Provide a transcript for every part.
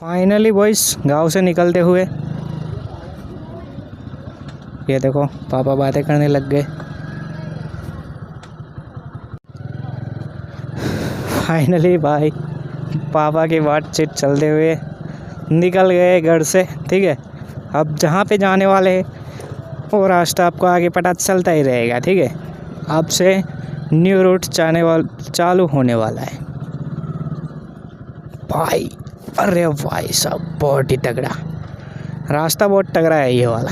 Finally boys गांव से निकलते हुए ये देखो पापा बातें करने लग गए। फाइनली भाई पापा की बातचीत चलते हुए निकल गए घर से। ठीक है, अब जहाँ पे जाने वाले हैं वो रास्ता आपको आगे पता चलता ही रहेगा। ठीक है, अब से न्यू रूट चालू होने वाला है भाई। अरे भाई साहब बहुत ही तगड़ा रास्ता, बहुत तगड़ा है ये वाला।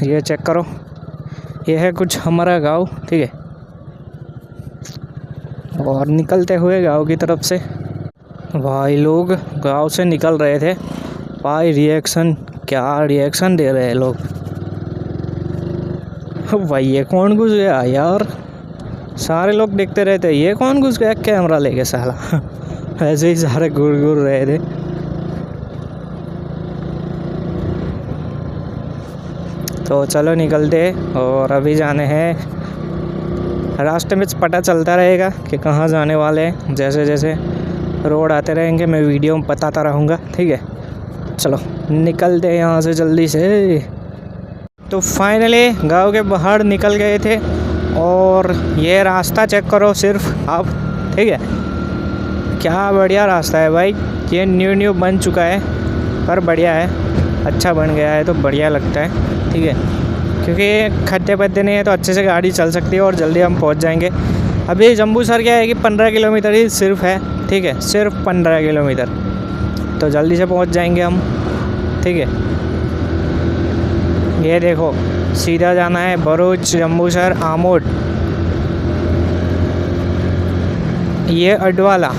ये चेक करो, ये है कुछ हमारा गांव। ठीक है, और निकलते हुए गांव की तरफ से भाई लोग गांव से निकल रहे थे भाई। क्या रिएक्शन दे रहे हैं लोग भाई। ये कौन घुस गया यार, सारे लोग देखते रहते ये कौन घुस गया कैमरा लेके साला। ऐसे ही सारे घूर रहे थे। तो चलो निकलते, और अभी जाने हैं। रास्ते में पता चलता रहेगा कि कहाँ जाने वाले हैं। जैसे जैसे रोड आते रहेंगे मैं वीडियो में बताता रहूँगा। ठीक है, चलो निकलते हैं यहाँ से जल्दी से। तो फाइनली गांव के बाहर निकल गए थे, और ये रास्ता चेक करो सिर्फ आप। ठीक है, क्या बढ़िया रास्ता है भाई। ये न्यू बन चुका है पर बढ़िया है, अच्छा बन गया है तो बढ़िया लगता है। ठीक है, क्योंकि खड्डे पद्दे नहीं है तो अच्छे से गाड़ी चल सकती है और जल्दी हम पहुंच जाएंगे। अभी जम्बूसर क्या है कि 15 किलोमीटर ही सिर्फ है। ठीक है, सिर्फ 15 किलोमीटर, तो जल्दी से पहुंच जाएंगे हम। ठीक है, ये देखो सीधा जाना है भरूच, जम्बूसर, आमोद। ये अडवाला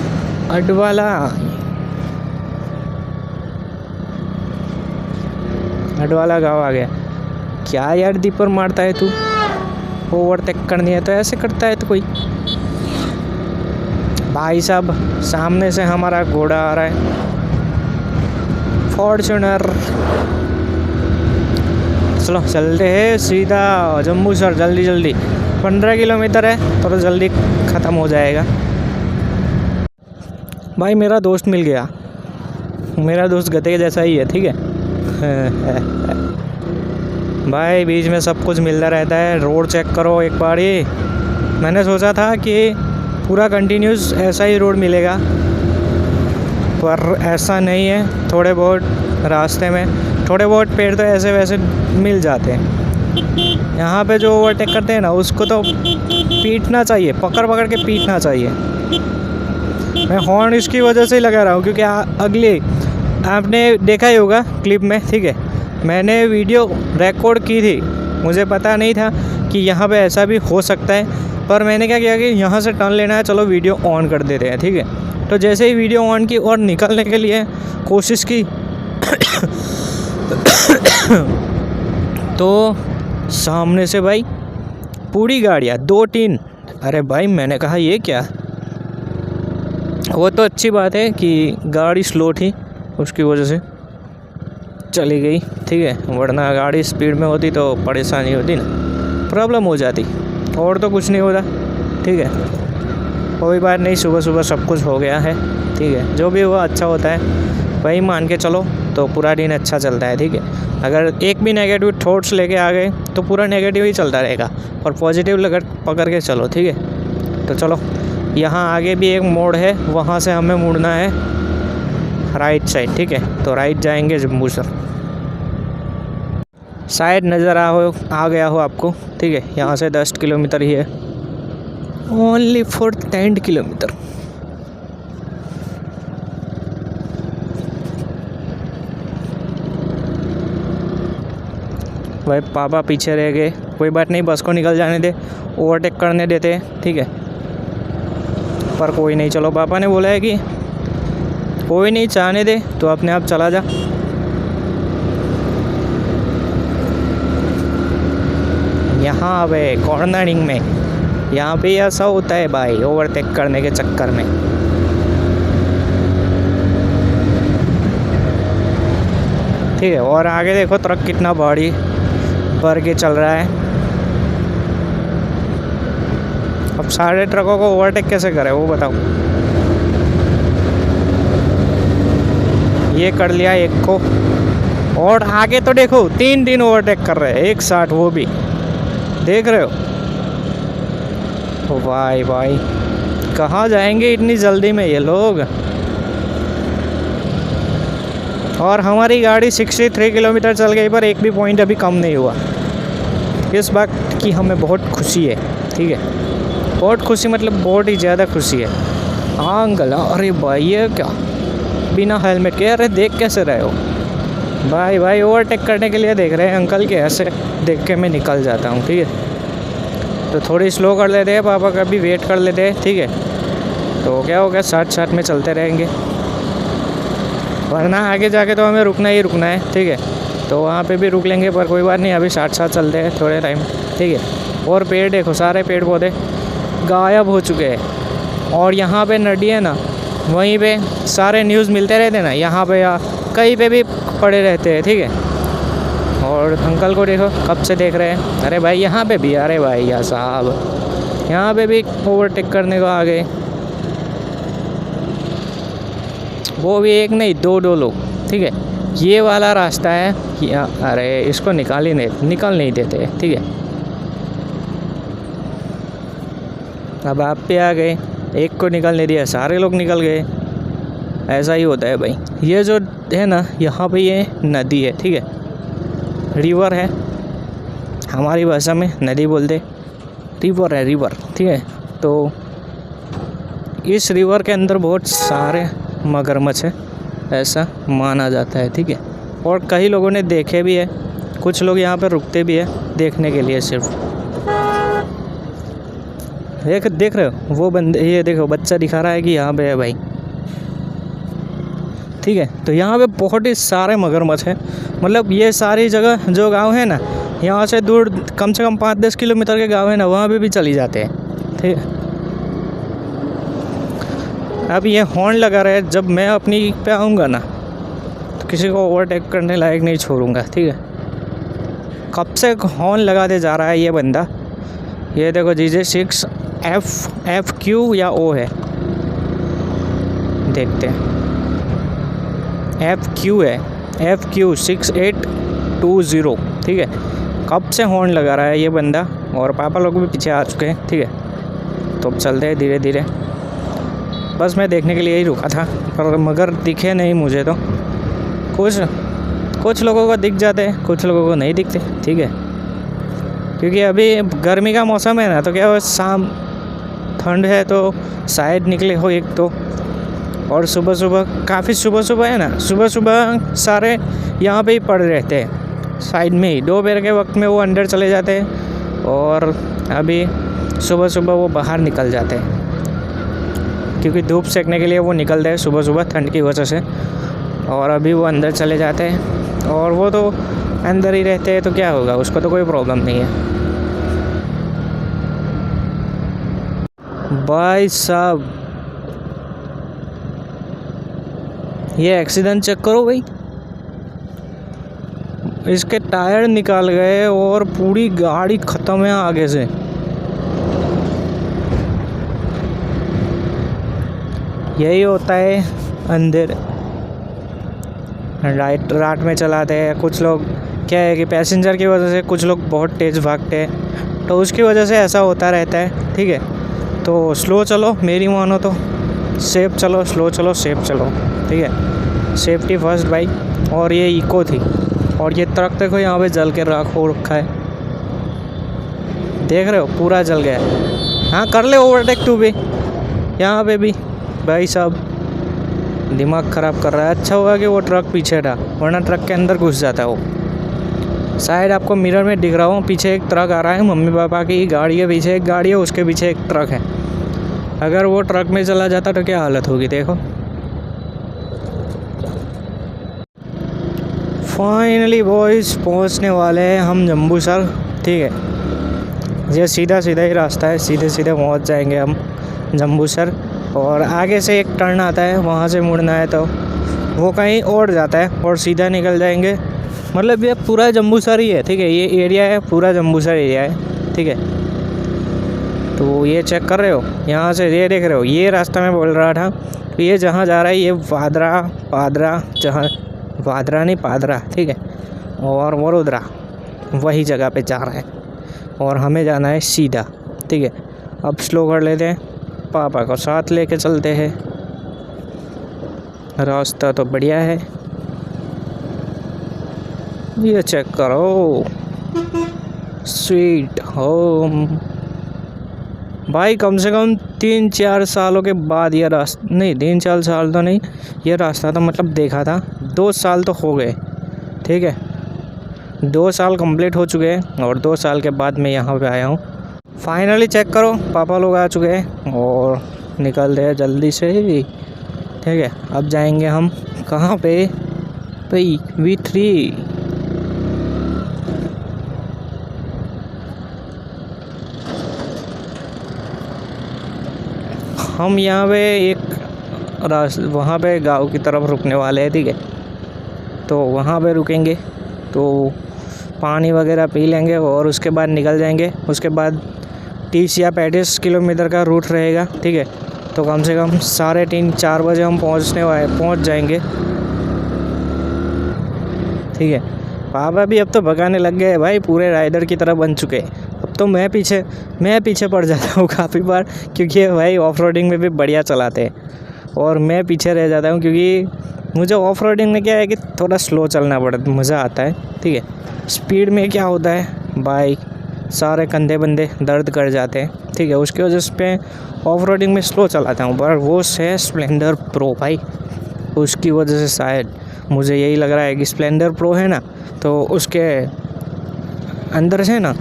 गांव आ गया। क्या यार दीपर मारता है तू, ओवरटेक करनी है तो ऐसे करता है तो कोई। भाई साहब सामने से हमारा घोड़ा आ रहा है, फॉर्च्यूनर। चलो चलते हैं सीधा जम्बूसर जल्दी। 15 किलोमीटर है तो जल्दी ख़त्म हो जाएगा। भाई मेरा दोस्त मिल गया, मेरा दोस्त गधे जैसा ही है। ठीक है भाई बीच में सब कुछ मिलता रहता है। रोड चेक करो एक बार ही। मैंने सोचा था कि पूरा कंटिन्यूस ऐसा ही रोड मिलेगा, पर ऐसा नहीं है। थोड़े बहुत रास्ते में थोड़े बहुत पेड़ तो ऐसे वैसे मिल जाते हैं। यहाँ पे जो ओवरटेक करते हैं ना उसको तो पीटना चाहिए, पकड़ के पीटना चाहिए। मैं हॉर्न इसकी वजह से ही लगा रहा हूँ क्योंकि अगले आपने देखा ही होगा क्लिप में। ठीक है, मैंने वीडियो रिकॉर्ड की थी, मुझे पता नहीं था कि यहाँ पे ऐसा भी हो सकता है। पर मैंने क्या किया कि यहाँ से टर्न लेना है, चलो वीडियो ऑन कर देते हैं। ठीक है, तो जैसे ही वीडियो ऑन की और निकलने के लिए कोशिश की तो सामने से भाई पूरी गाड़ियाँ 2-3। अरे भाई मैंने कहा ये क्या। वो तो अच्छी बात है कि गाड़ी स्लो थी, उसकी वजह से चली गई। ठीक है, वरना गाड़ी स्पीड में होती तो परेशानी होती ना, प्रॉब्लम हो जाती, और तो कुछ नहीं होता। ठीक है, कोई बात नहीं, सुबह सब कुछ हो गया है। ठीक है, जो भी हुआ अच्छा होता है वही मान के चलो तो पूरा दिन अच्छा चलता है। ठीक है, अगर एक भी नेगेटिव थॉट्स लेके आ गए तो पूरा नेगेटिव ही चलता रहेगा, और पॉजिटिव लगा पकड़ के चलो। ठीक है, तो चलो यहाँ आगे भी एक मोड़ है, वहाँ से हमें मुड़ना है राइट साइड। ठीक है, तो राइट जाएंगे जम्बूसर। शायद नज़र आ गया हो आपको। ठीक है, यहाँ से 10 किलोमीटर ही है, ओनली फॉर 10 किलोमीटर। भाई पापा पीछे रह गए, कोई बात नहीं, बस को निकल जाने दे, ओवरटेक करने देते हैं। ठीक है, पर कोई नहीं, चलो पापा ने बोला है कि कोई नहीं, चाहने दे तो अपने आप चला जा। यहाँ पे कॉर्नरिंग में यहाँ पे ऐसा होता है भाई, ओवरटेक करने के चक्कर में। ठीक है, और आगे देखो ट्रक कितना भारी भर के चल रहा है। अब सारे ट्रकों को ओवरटेक कैसे करें वो बताओ। ये कर लिया एक को, और आगे तो देखो 3 ओवरटेक कर रहे हैं एक साथ, वो भी देख रहे हो। भाई भाई कहाँ जाएंगे इतनी जल्दी में ये लोग। और हमारी गाड़ी 63 किलोमीटर चल गई, पर एक भी पॉइंट अभी कम नहीं हुआ। इस बात की हमें बहुत खुशी है, ठीक है, बहुत खुशी, मतलब बहुत ही ज़्यादा खुशी है। हाँ अंकल, अरे भाई ये क्या बिना हेलमेट के, अरे देख कैसे रहे हो भाई। भाई ओवरटेक करने के लिए देख रहे हैं अंकल के, ऐसे देख के मैं निकल जाता हूँ, ठीक है। तो थोड़ी स्लो कर लेते हैं, पापा का भी वेट कर लेते हैं, ठीक है। तो क्या हो गया, साथ में चलते रहेंगे, वरना आगे जाके तो हमें रुकना ही रुकना है, ठीक है। तो वहाँ पे भी रुक लेंगे, पर कोई बात नहीं, अभी साथ चलते हैं थोड़े टाइम, ठीक है। और पेड़ देखो, सारे पेड़ पौधे गायब हो चुके हैं। और यहाँ पे नदी है ना, वहीं पे सारे न्यूज़ मिलते रहते हैं ना, यहाँ पे या कहीं पे भी पड़े रहते हैं, ठीक है। और अंकल को देखो कब से देख रहे हैं, अरे भाई यहाँ पे भी, अरे भाई या साहब यहाँ पे भी ओवरटेक करने को आ गए। वो भी एक नहीं, दो लोग, ठीक है। ये वाला रास्ता है, अरे इसको निकाल नहीं देते, ठीक है। अब आप पे आ गए, एक को निकलने दिया, सारे लोग निकल गए। ऐसा ही होता है भाई। ये जो है ना, यहाँ पे ये नदी है, ठीक है, रिवर है, हमारी भाषा में नदी बोलते, रिवर है, रिवर, ठीक है। तो इस रिवर के अंदर बहुत सारे मगरमच्छ है, ऐसा माना जाता है, ठीक है। और कई लोगों ने देखे भी है, कुछ लोग यहाँ पे रुकते भी है देखने के लिए सिर्फ। देख रहे हो वो बंदे, ये देखो बच्चा दिखा रहा है कि यहाँ पे है भाई, ठीक है। तो यहाँ पे बहुत ही सारे मगरमच्छ हैं, मतलब ये सारी जगह जो गांव है ना, यहाँ से दूर कम से कम 5-10 किलोमीटर के गांव है ना, वहाँ पे भी चली जाते हैं, ठीक है। अब ये हॉर्न लगा रहा है, जब मैं अपनी पे आऊँगा ना तो किसी को ओवरटेक करने लायक नहीं छोड़ूंगा, ठीक है। कब से हॉर्न लगाते जा रहा है ये बंदा। ये देखो GJ6 FQ या O है, देखते हैं। FQ है, FQ 6820, ठीक है। कब से हॉर्न लगा रहा है ये बंदा, और पापा लोग भी पीछे आ चुके हैं, ठीक है। तो अब चलते हैं धीरे धीरे, बस मैं देखने के लिए ही रुका था, पर मगर दिखे नहीं मुझे। तो कुछ लोगों को दिख जाते हैं, कुछ लोगों को नहीं दिखते, ठीक है। क्योंकि अभी गर्मी का मौसम है ना, तो क्या हो, शाम ठंड है तो शायद निकले हो एक तो। और सुबह काफ़ी सुबह है ना, सुबह सारे यहाँ पे ही पड़े रहते हैं साइड में ही। दोपहर के वक्त में वो अंदर चले जाते हैं, और अभी सुबह वो बाहर निकल जाते हैं, क्योंकि धूप सेकने के लिए वो निकलते हैं सुबह ठंड की वजह से। और अभी वो अंदर चले जाते हैं, और वो तो अंदर ही रहते हैं, तो क्या होगा, उसको तो कोई प्रॉब्लम नहीं है। भाई साहब ये एक्सीडेंट चेक करो भाई, इसके टायर निकाल गए और पूरी गाड़ी ख़त्म है आगे से। यही होता है अंदर, रात में चलाते हैं। कुछ लोग क्या है कि पैसेंजर की वजह से कुछ लोग बहुत तेज़ भागते हैं, तो उसकी वजह से ऐसा होता रहता है, ठीक है। तो स्लो चलो, मेरी मानो तो सेफ चलो, स्लो चलो, सेफ चलो, ठीक है। सेफ्टी फर्स्ट भाई। और ये इको थी, और ये ट्रक देखो यहाँ पे जल के राख हो रखा है, देख रहे हो, पूरा जल गया है। हाँ कर ले ओवरटेक तू भी यहाँ पे भी। भाई साहब दिमाग ख़राब कर रहा है। अच्छा हुआ कि वो ट्रक पीछे था, वरना ट्रक के अंदर घुस जाता है वो। शायद आपको मिरर में दिख रहा हो, पीछे एक ट्रक आ रहा है, मम्मी पापा की गाड़ी के पीछे एक गाड़ी है, उसके पीछे एक ट्रक है। अगर वो ट्रक में चला जाता तो क्या हालत होगी, देखो। फाइनली बॉयज़ पहुंचने वाले हैं हम जम्बूसर, ठीक है। ये सीधा ही रास्ता है, सीधे पहुंच जाएंगे हम जम्बूसर। और आगे से एक टर्न आता है, वहाँ से मुड़ना है तो वो कहीं और जाता है, और सीधा निकल जाएंगे। मतलब ये पूरा जम्बूसर ही है, ठीक है। ये एरिया है पूरा जम्बूसर एरिया है, ठीक है। तो ये चेक कर रहे हो, यहाँ से ये देख रहे हो, ये रास्ता मैं बोल रहा था। तो ये जहाँ जा रहा है ये पादरा, जहाँ वादरा नहीं पादरा, ठीक है, और वडोदरा वही जगह पे जा रहा है और हमें जाना है सीधा, ठीक है। अब स्लो कर लेते हैं, पापा को साथ लेके चलते हैं। रास्ता तो बढ़िया है, ये चेक करो, स्वीट होम भाई। कम से कम 3-4 सालों के बाद ये रास्ता, नहीं 3-4 साल तो नहीं, ये रास्ता तो मतलब देखा था 2 साल तो हो गए, ठीक है। 2 साल कंप्लीट हो चुके हैं और 2 साल के बाद मैं यहाँ पे आया हूँ। फाइनली चेक करो, पापा लोग आ चुके हैं और निकल रहे हैं जल्दी से, ठीक है। अब जाएंगे हम कहाँ पे भाई, V3। हम यहाँ पे एक वहाँ पे गांव की तरफ रुकने वाले हैं, ठीक है। तो वहाँ पे रुकेंगे तो पानी वगैरह पी लेंगे और उसके बाद निकल जाएंगे। उसके बाद 30 या 35 किलोमीटर का रूट रहेगा, ठीक है। तो कम से कम 3:30-4 बजे हम पहुँच जाएंगे, ठीक है। पापा भी अब तो भगाने लग गए भाई, पूरे राइडर की तरह बन चुके हैं। अब तो मैं पीछे पड़ जाता हूँ काफ़ी बार, क्योंकि भाई ऑफ रोडिंग में भी बढ़िया चलाते हैं और मैं पीछे रह जाता हूँ, क्योंकि मुझे ऑफ रोडिंग में क्या है कि थोड़ा स्लो चलना पड़ता, मज़ा आता है, ठीक है। स्पीड में क्या होता है भाई, सारे कंधे बंदे दर्द कर जाते हैं, ठीक है। उसकी वजह से ऑफ रोडिंग में स्लो चलाता हूँ। पर वो है स्प्लेंडर प्रो भाई, उसकी वजह से शायद मुझे यही लग रहा है कि स्प्लेंडर प्रो है ना, तो उसके अंदर से ना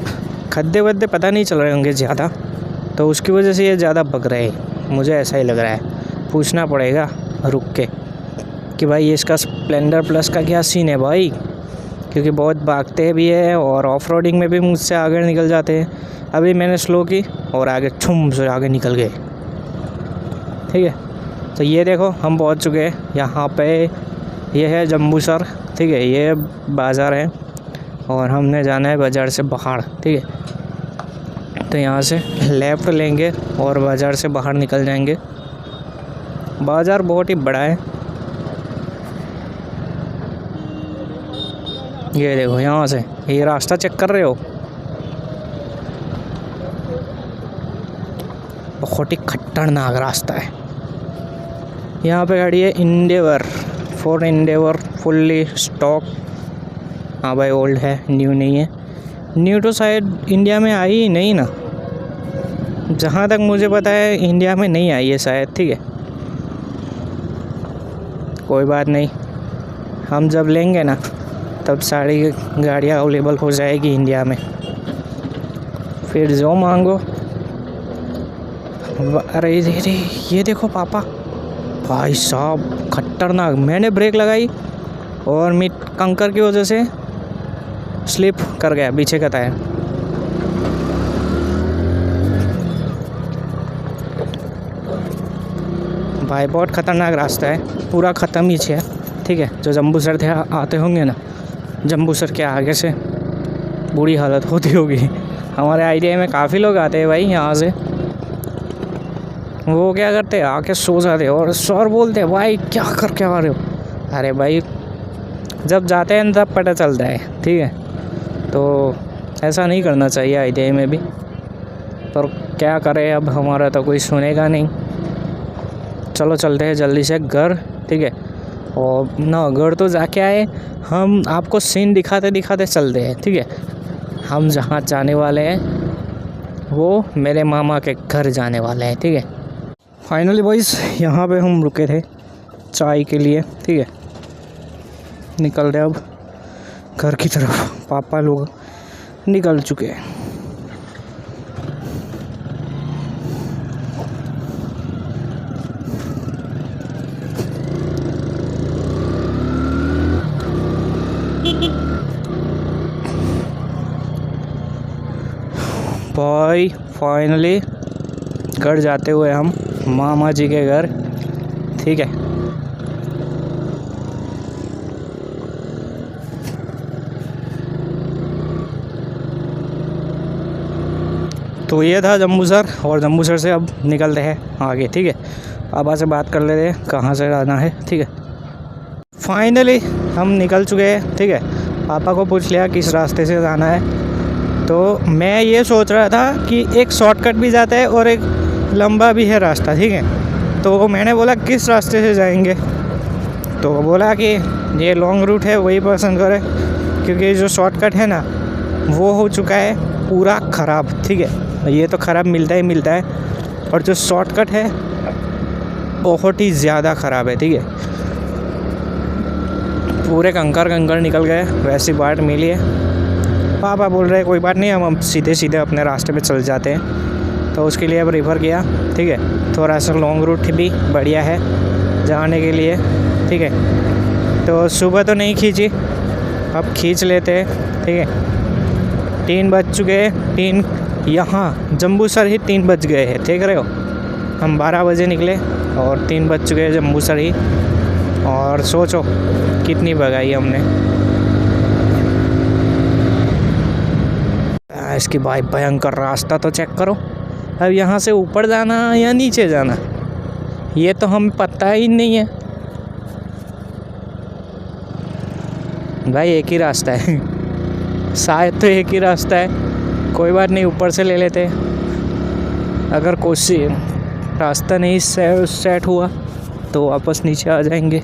खद्दे वद्दे पता नहीं चल रहे होंगे ज़्यादा, तो उसकी वजह से ये ज़्यादा भग रहे हैं, मुझे ऐसा ही लग रहा है। पूछना पड़ेगा रुक के कि भाई इसका स्प्लेंडर प्लस का क्या सीन है भाई, क्योंकि बहुत भागते भी है और ऑफ रोडिंग में भी मुझसे आगे निकल जाते हैं। अभी मैंने स्लो की और आगे छुम से आगे निकल गए, ठीक है। तो ये देखो हम पहुंच चुके हैं यहाँ पे, ये है जम्बूसर, ठीक है। ये बाज़ार है और हमने जाना है बाज़ार से बाहर, ठीक है। तो यहाँ से लेफ़्ट लेंगे और बाज़ार से बाहर निकल जाएंगे। बाज़ार बहुत ही बड़ा है, ये देखो यहाँ से, ये रास्ता चेक कर रहे हो, बहुत ही खतरनाक रास्ता है। यहाँ पे गाड़ी है Endeavour, Ford Endeavour fully stock. हाँ भाई ओल्ड है, न्यू नहीं है। न्यू तो शायद इंडिया में आई ही नहीं ना, जहाँ तक मुझे पता है इंडिया में नहीं आई है शायद, ठीक है। कोई बात नहीं, हम जब लेंगे ना तब सारी गाड़ियाँ अवेलेबल हो जाएगी इंडिया में, फिर जो मांगो। अरे ये देखो पापा, भाई साहब खतरनाक। मैंने ब्रेक लगाई और मैं कंकर की वजह से स्लिप कर गया पीछे का टायर। भाई बहुत ख़तरनाक रास्ता है, पूरा ख़त्म ही है, ठीक है। जो जम्बूसर थे आते होंगे ना, जम्बूसर के आगे से बुरी हालत होती होगी। हमारे आइडिया में काफ़ी लोग आते हैं भाई यहाँ से, वो क्या करते हैं आके सो जाते और सर बोलते हैं भाई क्या करके आ रहे हो। अरे भाई जब जाते हैं तब पता चलता है, ठीक है। तो ऐसा नहीं करना चाहिए आईटीआई में भी, पर क्या करें अब, हमारा तो कोई सुनेगा नहीं। चलो चलते हैं जल्दी से घर, ठीक है। और ना घर तो जाके आए, हम आपको सीन दिखाते दिखाते चलते हैं, ठीक है। हम जहाँ जाने वाले हैं वो मेरे मामा के घर जाने वाले हैं, ठीक है। फाइनली बॉयज़ यहाँ पे हम रुके थे चाय के लिए, ठीक है। निकल रहे अब घर की तरफ, पापा लोग निकल चुके हैं। भाई फाइनली घर जाते हुए हम मामा जी के घर, ठीक है। तो तो ये था जम्बूसर, और जम्बूसर से अब निकलते हैं आगे, ठीक है। पापा से बात कर लेते हैं कहाँ से जाना है, ठीक है। फाइनली हम निकल चुके हैं, ठीक है। पापा को पूछ लिया किस रास्ते से जाना है, तो मैं ये सोच रहा था कि एक शॉर्टकट भी जाता है और एक लंबा भी है रास्ता, ठीक है। तो मैंने बोला किस रास्ते से जाएंगे, तो बोला कि ये लॉन्ग रूट है वही पसंद करें, क्योंकि जो शॉर्टकट है ना वो हो चुका है पूरा ख़राब, ठीक है। ये तो ख़राब मिलता ही मिलता है, और जो शॉर्टकट है बहुत ही ज़्यादा ख़राब है, ठीक है। पूरे कंकर निकल गए, वैसी बाट मिली है। पापा बोल रहे कोई बात नहीं, हम सीधे सीधे अपने रास्ते पे चल जाते हैं, तो उसके लिए अब रिफ़र किया, ठीक है। थोड़ा सा लॉन्ग रूट भी बढ़िया है जाने के लिए, ठीक है। तो सुबह तो नहीं खींची, अब खींच लेते हैं, ठीक है। 3 बज चुके हैं, 3 यहाँ जम्बूसर ही 3 बज गए हैं, देख रहे हो। हम 12 बजे निकले और 3 बज चुके हैं जम्बूसर ही, और सोचो कितनी भगाई हमने। इसकी भाई भयंकर रास्ता तो चेक करो। अब यहाँ से ऊपर जाना या नीचे जाना ये तो हमें पता ही नहीं है भाई। एक ही रास्ता है शायद, तो एक ही रास्ता है। कोई बात नहीं, ऊपर से ले लेते। अगर कोई रास्ता नहीं सेट हुआ तो वापस नीचे आ जाएंगे,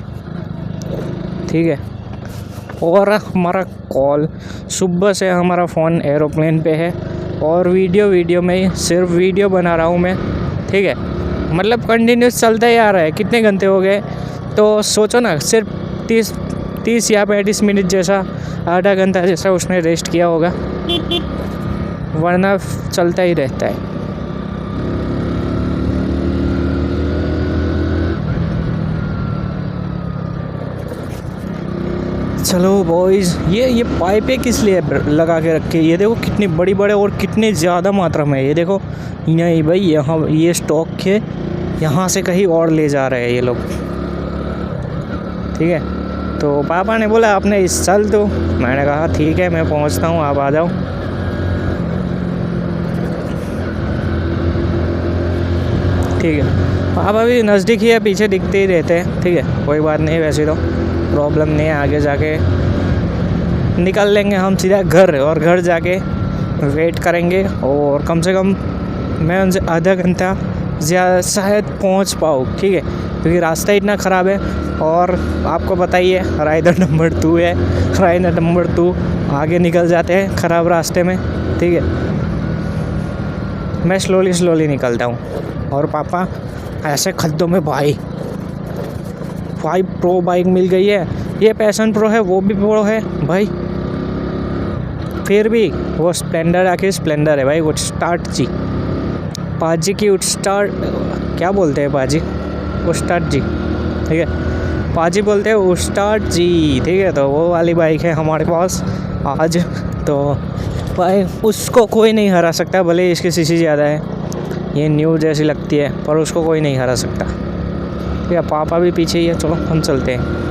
ठीक है। और हमारा कॉल सुबह से हमारा फ़ोन एरोप्लेन पे है, और वीडियो में सिर्फ वीडियो बना रहा हूँ मैं, ठीक है। मतलब कंटिन्यूस चलता ही आ रहा है। कितने घंटे हो गए, तो सोचो ना, सिर्फ 30 या 35 मिनट जैसा, आधा घंटा जैसा उसने रेस्ट किया होगा, वरना चलता ही रहता है। चलो बॉयज़, ये पाइपें किस लिए लगा के रखे, ये देखो कितनी बड़ी बड़े और कितनी ज़्यादा मात्रा में। ये देखो नहीं भाई, यहाँ ये स्टॉक के यहाँ से कहीं और ले जा रहे हैं ये लोग, ठीक है। तो पापा ने बोला आपने इस चल दो, मैंने कहा ठीक है मैं पहुँचता हूँ, आप आ जाओ। ठीक है, पापा भी नज़दीक ही है, पीछे दिखते ही रहते हैं, ठीक है। कोई बात नहीं, वैसे तो प्रॉब्लम नहीं है। आगे जाके निकल लेंगे हम सीधा घर, और घर जाके वेट करेंगे, और कम से कम मैं उनसे आधा घंटा शायद पहुंच पाऊँ, ठीक है। क्योंकि रास्ता इतना ख़राब है, और आपको बताइए राइडर नंबर 2 है, राइडर नंबर 2 आगे निकल जाते हैं ख़राब रास्ते में, ठीक है। मैं स्लोली निकलता हूँ, और पापा ऐसे खड्डों में भाई प्रो बाइक मिल गई है। ये पैशन प्रो है, वो भी प्रो है भाई, फिर भी वो स्प्लेंडर आके स्प्लेंडर है भाई। वो स्टार्ट जी, पाजी की स्टार्ट क्या बोलते हैं, पाजी वो स्टार्ट जी, ठीक है। पाजी बोलते हैं वो स्टार्ट जी, ठीक है। तो वो वाली बाइक है हमारे पास आज, तो भाई उसको कोई नहीं हरा सकता, भले इसकी सीसी ज़्यादा है, ये न्यू जैसी लगती है, पर उसको कोई नहीं हरा सकता, ठीक है। पापा भी पीछे ही है, चलो हम चलते हैं।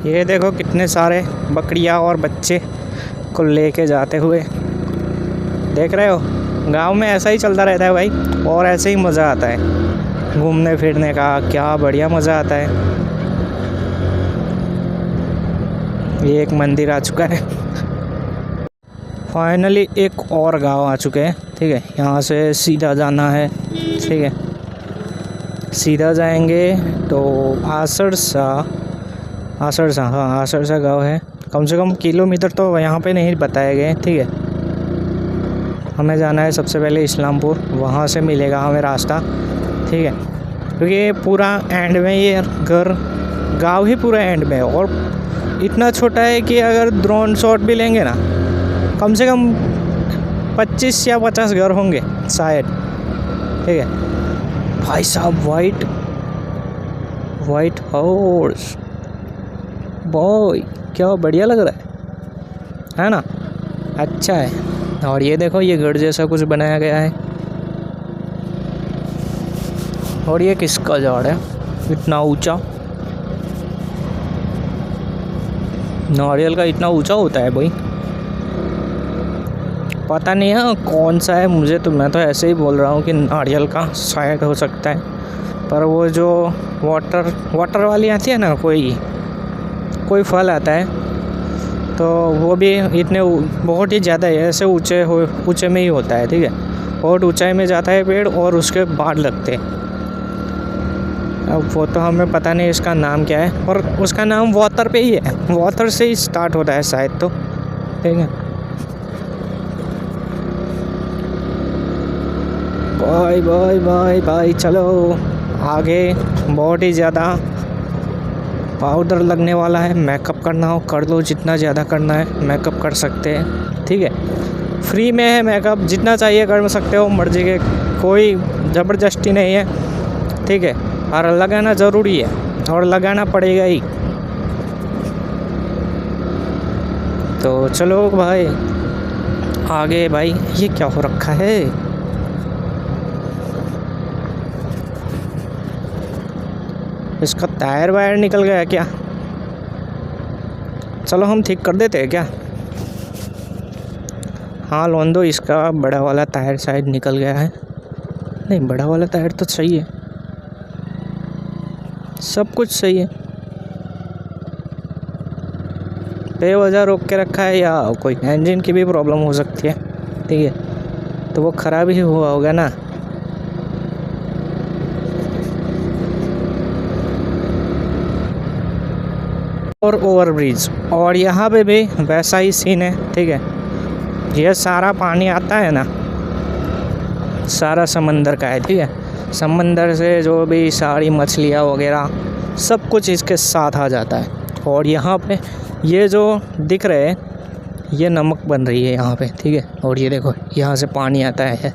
ये देखो कितने सारे बकरियां और बच्चे को लेके जाते हुए, देख रहे हो। गांव में ऐसा ही चलता रहता है भाई, और ऐसे ही मज़ा आता है घूमने फिरने का, क्या बढ़िया मज़ा आता है। ये एक मंदिर आ चुका है, फाइनली एक और गांव आ चुके हैं, ठीक है। यहाँ से सीधा जाना है, ठीक है। सीधा जाएंगे तो आसरसा, हाँ आसरसा गांव है। कम से कम किलोमीटर तो यहाँ पे नहीं बताए गए, ठीक है। हमें जाना है सबसे पहले इस्लामपुर, वहाँ से मिलेगा हमें रास्ता, ठीक है। क्योंकि पूरा एंड में ये गांव ही पूरा एंड में है, और इतना छोटा है कि अगर ड्रोन शॉट भी लेंगे ना, कम से कम 25 या 50 घर होंगे शायद, ठीक है। भाई साहब वाइट हाउस बॉय, क्या बढ़िया लग रहा है ना, अच्छा है। और ये देखो ये घर जैसा कुछ बनाया गया है, और ये किसका झाड़ है इतना ऊंचा, नारियल का इतना ऊंचा होता है भाई। पता नहीं है कौन सा है मुझे, तो मैं तो ऐसे ही बोल रहा हूँ कि नारियल का शायद हो सकता है। पर वो जो वाटर वाली आती है ना, कोई फल आता है, तो वो भी इतने बहुत ही ज़्यादा है, ऐसे ऊंचे में ही होता है, ठीक है। बहुत ऊंचाई में जाता है पेड़ और उसके बाढ़ लगते हैं। अब वो तो हमें पता नहीं इसका नाम क्या है, पर उसका नाम वाटर पे ही है, वाटर से ही स्टार्ट होता है शायद, तो ठीक है। बाय बाय बाय बाय, चलो आगे। बहुत ही ज़्यादा पाउडर लगने वाला है, मेकअप करना हो कर लो, जितना ज़्यादा करना है मेकअप कर सकते हैं, ठीक है। फ्री में है मेकअप, जितना चाहिए कर सकते हो, मर्जी के, कोई ज़बरदस्ती नहीं है, ठीक है। और लगाना ज़रूरी है और लगाना पड़ेगा ही। तो चलो भाई आगे। भाई ये क्या हो रखा है? इसका टायर वायर निकल गया क्या? चलो हम ठीक कर देते हैं क्या? हाँ लोन दो, इसका बड़ा वाला टायर शायद निकल गया है। नहीं, बड़ा वाला टायर तो सही है, सब कुछ सही है। बेवजह रोक के रखा है, या कोई इंजन की भी प्रॉब्लम हो सकती है, ठीक है। तो वो ख़राब ही हुआ होगा ना। और ओवरब्रिज, और यहाँ पे भी वैसा ही सीन है, ठीक है। ये सारा पानी आता है ना, सारा समंदर का है, ठीक है। समंदर से जो भी सारी मछलियाँ वगैरह सब कुछ इसके साथ आ जाता है। और यहाँ पे ये जो दिख रहे हैं, ये नमक बन रही है यहाँ पे, ठीक है। और ये देखो यहाँ से पानी आता है,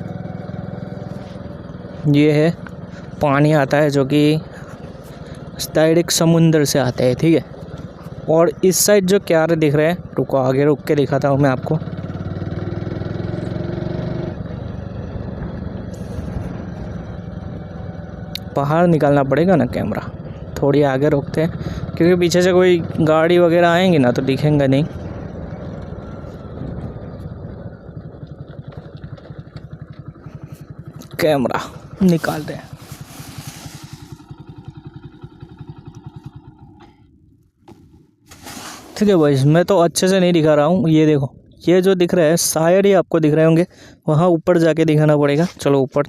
ये है पानी आता है जो कि डायरेक्ट समुंदर से आता है, ठीक है। और इस साइड जो क्यारे दिख रहे हैं, रुको आगे रुक के दिखाता हूँ मैं आपको। बाहर निकालना पड़ेगा ना कैमरा, थोड़ी आगे रोकते हैं, क्योंकि पीछे से कोई गाड़ी वगैरह आएंगी ना तो दिखेंगे नहीं। कैमरा निकालते हैं। ठीक है भाई, मैं तो अच्छे से नहीं दिखा रहा हूँ। ये देखो, ये जो दिख रहा है शायद ही आपको दिख रहे होंगे, वहाँ ऊपर जाके दिखाना पड़ेगा। चलो ऊपर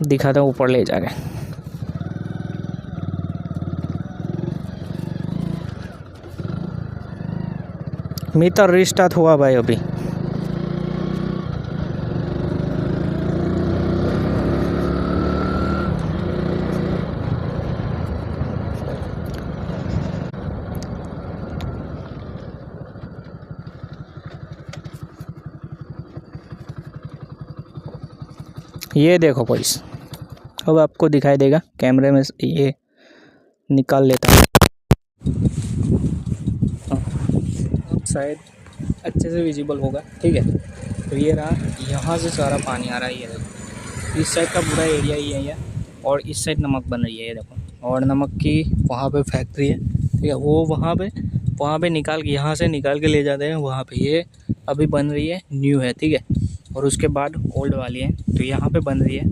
दिखाता हूँ, ऊपर ले जाके। मीटर रिस्टार्ट हुआ भाई अभी। ये देखो बॉइस, अब आपको दिखाई देगा कैमरे में, ये निकाल लेता हूँ। अब शायद अच्छे से विजिबल होगा, ठीक है। तो ये रहा, यहाँ से सारा पानी आ रहा है, ये देखो। इस साइड का पूरा एरिया ही है ये, और इस साइड नमक बन रही है, ये देखो। और नमक की वहाँ पे फैक्ट्री है, ठीक है। वो वहाँ पे निकाल के, यहाँ से निकाल के ले जाते हैं वहाँ पे। ये अभी बन रही है, न्यू है, ठीक है। और उसके बाद ओल्ड वाली है, तो यहाँ पे बन रही है।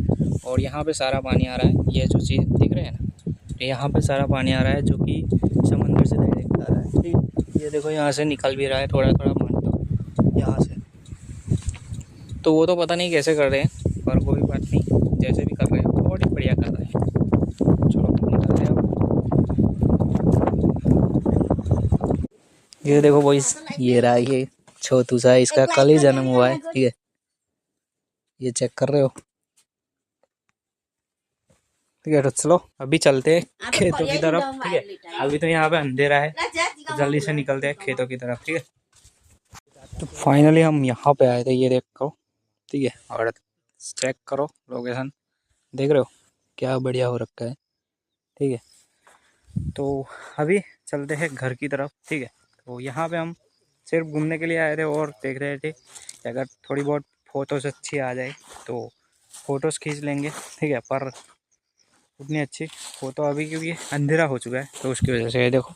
और यहाँ पे सारा पानी आ रहा है, ये जो चीज़ दिख रहे हैं ना, तो यहाँ पे सारा पानी आ रहा है जो कि समंदर से डायरेक्ट आ रहा है, ठीक है। ये देखो यहाँ से निकल भी रहा है थोड़ा थोड़ा पानी, तो यहाँ से, तो वो तो पता नहीं कैसे कर रहे हैं, पर कोई बात नहीं, जैसे भी कर रहे हैं बहुत ही बढ़िया कर रहे हैं। चलो निकलते हैं अब। ये देखो बॉइस, ये रहा, ये छोटू सा, इसका कल ही जन्म हुआ है, ठीक है। ये चेक कर रहे हो, ठीक है। तो चलो अभी चलते हैं खेतों की तरफ, ठीक है। अभी तो यहाँ पे अंधेरा है, तो जल्दी से निकलते हैं खेतों की तरफ, ठीक है। तो फाइनली हम यहाँ पे आए थे, ये देखो, ठीक है। और चेक करो लोकेशन, देख रहे हो क्या बढ़िया हो रखा है, ठीक है। तो अभी चलते हैं घर की तरफ, ठीक है। तो यहाँ पे हम सिर्फ घूमने के लिए आए थे और देख रहे थे कि अगर थोड़ी बहुत फ़ोटोज़ अच्छी आ जाए तो फ़ोटोज़ खींच लेंगे, ठीक है। पर उतनी अच्छी फ़ोटो अभी, क्योंकि अंधेरा हो चुका है, तो उसकी वजह से। ये देखो,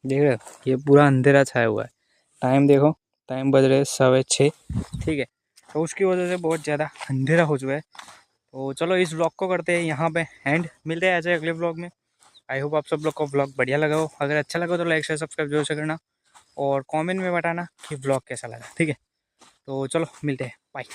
देख रहे हो, ये पूरा अंधेरा छाया हुआ है। टाइम देखो टाइम बज रहे 6:15, ठीक है। तो उसकी वजह से बहुत ज़्यादा अंधेरा हो चुका है। तो चलो इस व्लॉग को करते हैं यहाँ पे एंड, मिलते हैं ऐसे अगले व्लॉग में। आई होप आप सब लोग को व्लॉग बढ़िया लगा हो। अगर अच्छा लगा तो लाइक शेयर सब्सक्राइब जरूर से करना और कमेंट में बताना कि व्लॉग कैसा लगा, ठीक है। तो चलो मिलते हैं, बाय।